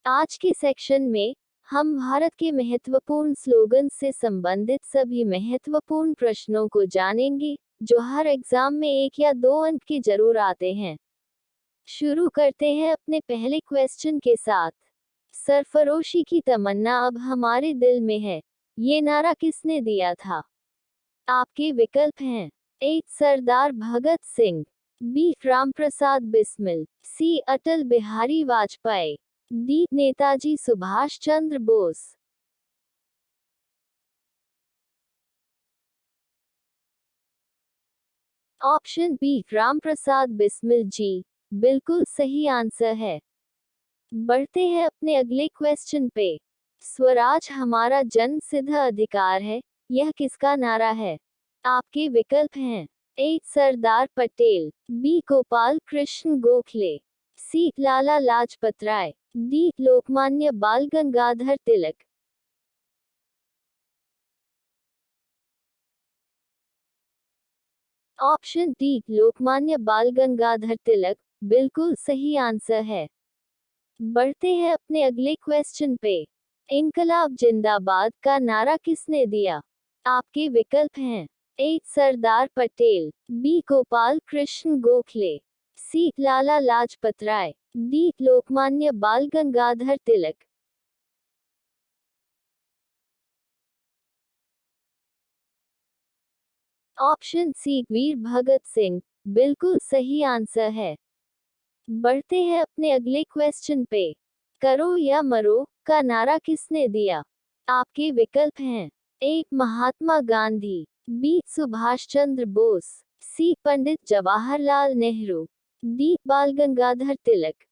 आज के सेक्शन में हम भारत के महत्वपूर्ण स्लोगन से संबंधित सभी महत्वपूर्ण प्रश्नों को जानेंगे, जो हर एग्जाम में 1 या 2 अंक के जरूर आते हैं। शुरू करते हैं अपने पहले क्वेश्चन के साथ। सरफरोशी की तमन्ना अब हमारे दिल में है, ये नारा किसने दिया था? आपके विकल्प हैं: ए. सरदार भगत सिंह, बी. रामप्रसाद बिस्मिल, सी. अटल Bihari Vajpayee, D. Netaji Subhash Chandra Bose. Option B Ramprasad Bismil जी बिल्कुल सही आंसर है। बढ़ते हैं अपने अगले क्वेश्चन पे। स्वराज हमारा जन्म सिद्ध अधिकार है, यह किसका नारा है? आपके विकल्प हैं: ए. सरदार पटेल, बी. गोपाल कृष्ण गोखले, सी. लाला लाजपत राय, डी. लोकमान्य बाल गंगाधर तिलक। ऑप्शन डी लोकमान्य बाल गंगाधर तिलक बिल्कुल सही आंसर है। बढ़ते हैं अपने अगले क्वेश्चन पे। इनकलाब जिंदाबाद का नारा किसने दिया? आपके विकल्प हैं: ए. सरदार पटेल, बी. गोपाल कृष्ण गोखले, सी. लाला लाजपत राय, डी. लोकमान्य बाल गंगाधर तिलक। ऑप्शन सी वीर भगत सिंह बिल्कुल सही आंसर है। बढ़ते हैं अपने अगले क्वेश्चन पे। करो या मरो का नारा किसने दिया? आपके विकल्प हैं: ए. महात्मा गांधी, बी. सुभाष चंद्र बोस, सी. पंडित जवाहरलाल नेहरू, डी. बाल गंगाधर तिलक।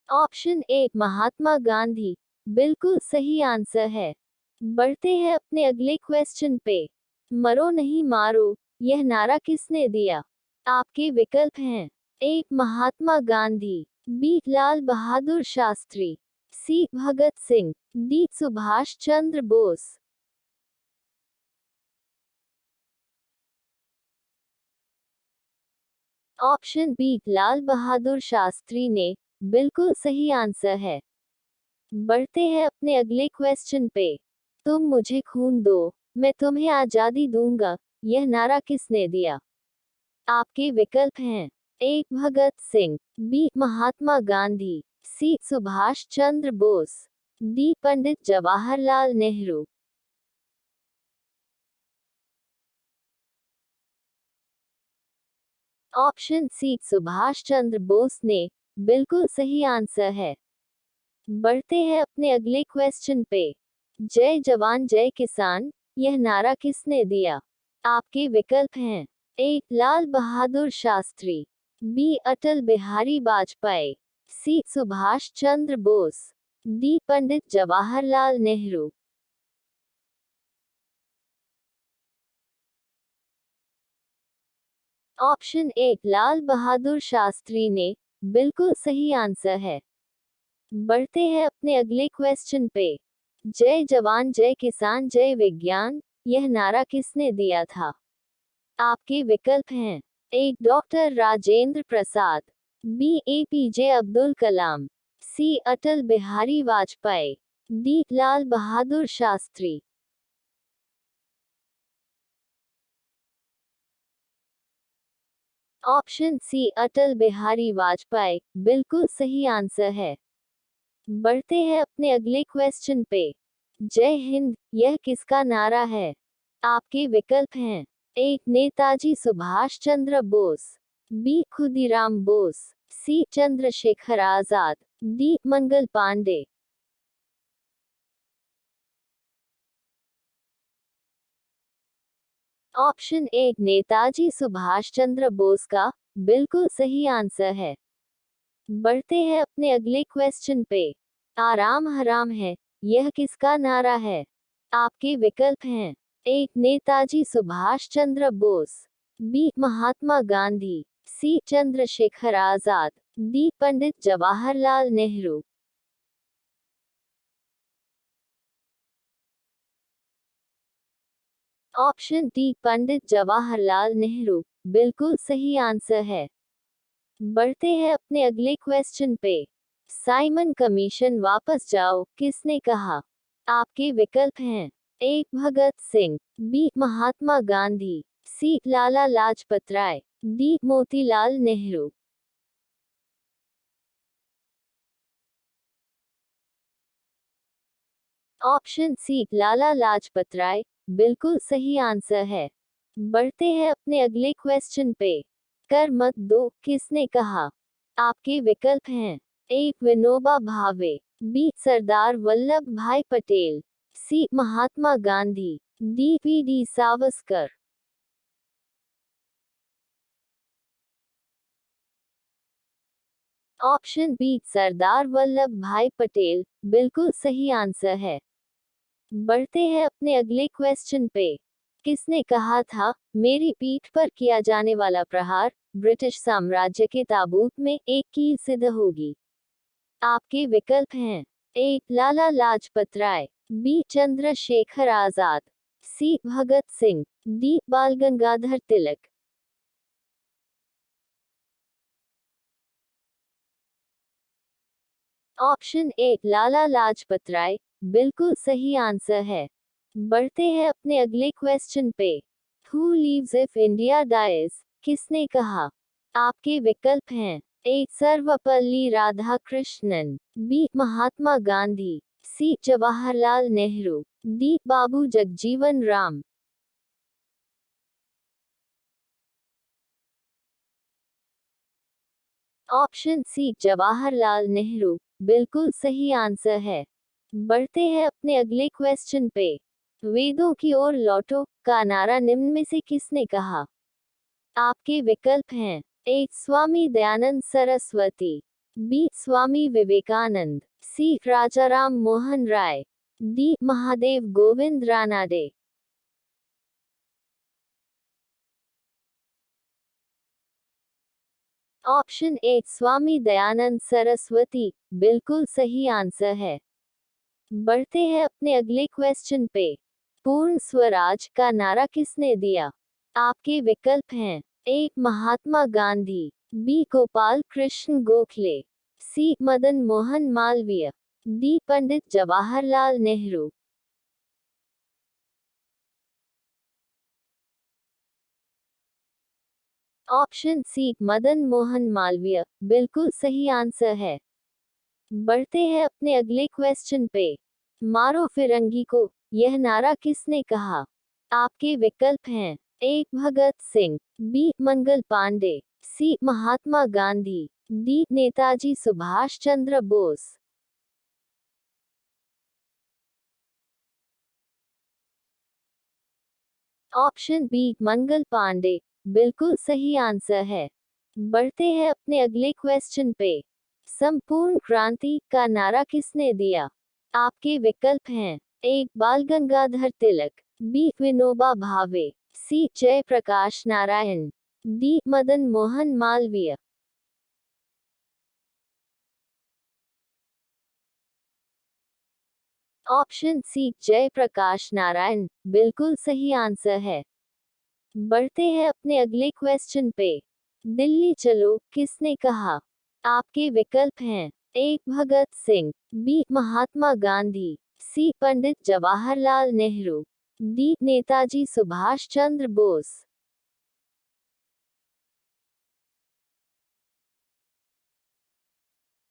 ऑप्शन ए महात्मा गांधी बिल्कुल सही आंसर है। बढ़ते हैं अपने अगले क्वेश्चन पे। मरो नहीं मारो, यह नारा किसने दिया? आपके विकल्प हैं: ए. महात्मा गांधी, बी. लाल बहादुर शास्त्री, सी. Bhagat Singh, D. Subhash Chandra Bose. Option B लाल बहादुर शास्त्री ने बिल्कुल सही आंसर है। बढ़ते हैं अपने अगले क्वेश्चन पे। तुम मुझे खून दो, मैं तुम्हें आजादी दूंगा, यह नारा किसने दिया? आपके विकल्प हैं: A. Bhagat Singh, B. Mahatma Gandhi, C. Subhash Chandra Bose, D. Pandit Jawaharlal Nehru. Option सी सुभाष चंद्र बोस ने बिल्कुल सही आंसर है। बढ़ते हैं अपने अगले क्वेश्चन पे। जय जवान जय किसान, यह नारा किसने दिया? आपके विकल्प हैं: A. Lal Bahadur Shastri, B. Atal Bihari Vajpayee, C. Subhash Chandra Bose, D. Pandit Jawaharlal Nehru. Option A Lal Bahadur Shastri ने बिल्कुल सही आंसर है। बढ़ते हैं अपने अगले क्वेश्चन पे। जय जवान जय किसान जय विज्ञान, यह नारा किसने दिया था? आपके विकल्प हैं: ए. Doctor Rajendra Prasad, B. APJ Abdul Kalam, सी. अटल बिहारी वाजपेयी, डी. लाल बहादुर शास्त्री। ऑप्शन सी अटल बिहारी वाजपेयी बिल्कुल सही आंसर है। बढ़ते हैं अपने अगले क्वेश्चन पे। जय हिंद, यह किसका नारा है? आपके विकल्प हैं: A. Netaji Subhash Chandra Bose, B. Khudiram Bose, C. Chandrashekhar Azad, D. Mangal Pandey. Option A Netaji Subhash Chandra Bose का बिल्कुल सही आंसर है। बढ़ते हैं अपने अगले क्वेश्चन पे। आराम हराम है, यह किसका नारा है? आपके विकल्प हैं: A. Netaji Subhash Chandra Bose, B. Mahatma Gandhi, C. Chandrashekhar Azad, D. Pandit Jawaharlal Nehru. Option D Pandit Jawaharlal Nehru बिल्कुल सही आंसर है। बढ़ते हैं अपने अगले क्वेश्चन पे। साइमन कमीशन वापस जाओ किसने कहा? आपके विकल्प हैं। A Bhagat Singh, B Mahatma Gandhi, C Lala Lajpat Rai, D Motilal Nehru. Option C Lala Lajpat Rai बिल्कुल सही आंसर है। बढ़ते हैं अपने अगले क्वेश्चन पे। कर मत दो किसने कहा? आपके विकल्प हैं। ए Vinoba Bhave, B Sardar Vallabh Bhai Patel, C Mahatma Gandhi, D P Savarkar. Option B Sardar Vallabh Bhai Patel बिल्कुल सही आंसर है। बढ़ते हैं अपने अगले क्वेश्चन पे। किसने कहा था, मेरी पीठ पर किया जाने वाला प्रहार ब्रिटिश साम्राज्य के ताबूत में एक कील सिद्ध होगी? आपके विकल्प हैं। ए लाला लाजपत राय, बी चंद्रशेखर आजाद, सी भगत सिंह, डी बाल गंगाधर तिलक। ऑप्शन ए लाला लाजपत राय बिल्कुल सही आंसर है। बढ़ते हैं अपने अगले क्वेश्चन पे। Who lives if India dies किसने कहा? आपके विकल्प हैं। A Sarvepalli Radhakrishnan, B Mahatma Gandhi, C Jawaharlal Nehru, D Babu Jagjivan Ram. Option C Jawaharlal Nehru बिल्कुल सही आंसर है। बढ़ते हैं अपने अगले क्वेश्चन पे। वेदों की ओर लौटो का नारा निम्न में से किसने कहा? आपके विकल्प हैं। A Swami Dayanand Saraswati, B Swami Vivekananda, C Rajaram Mohan Roy, D Mahadev Govind Ranade. Option A Swami Dayanand Saraswati बिल्कुल सही आंसर है। बढ़ते हैं अपने अगले क्वेश्चन पे। पूर्ण स्वराज का नारा किसने दिया? आपके विकल्प हैं। ए महात्मा गांधी, बी गोपाल कृष्ण गोखले, सी मदन मोहन मालवीय, डी पंडित जवाहरलाल नेहरू। ऑप्शन सी मदन मोहन मालवीय बिल्कुल सही आंसर है। बढ़ते हैं अपने अगले क्वेश्चन पे। मारो फिरंगी को यह नारा किसने कहा? आपके विकल्प हैं। A Bhagat Singh, B Mangal Pandey, C Mahatma Gandhi, D Netaji Subhash Chandra Bose. Option B Mangal Pandey बिल्कुल सही आंसर है। बढ़ते हैं अपने अगले क्वेश्चन पे। संपूर्ण क्रांति का नारा किसने दिया? आपके विकल्प हैं। ए बाल Gangadhar Tilak, B Vinoba Bhave, C Jayaprakash Narayan, D Madan Mohan Malaviya. Option C Jayaprakash Narayan बिल्कुल सही आंसर है। बढ़ते हैं अपने अगले क्वेश्चन पे। दिल्ली चलो किसने कहा? आपके विकल्प हैं। A Bhagat Singh, B Mahatma Gandhi, C Pandit Jawaharlal Nehru, D Netaji Subhash Chandra Bose.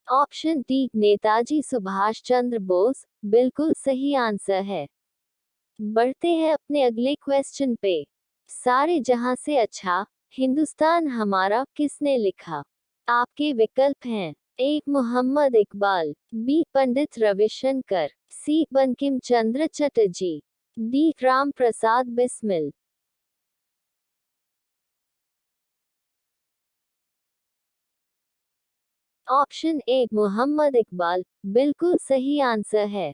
Option D Netaji Subhash Chandra Bose बिल्कुल सही आंसर है। बढ़ते हैं अपने अगले क्वेश्चन पे। सारे जहां से अच्छा हिंदुस्तान हमारा किसने लिखा? आपके विकल्प हैं। A Mohammad Iqbal, B Pandit Ravishankar, C Bankim Chandra Chatterjee, D Ram Prasad Bismil. Option A Mohammad Iqbal बिल्कुल सही आंसर है।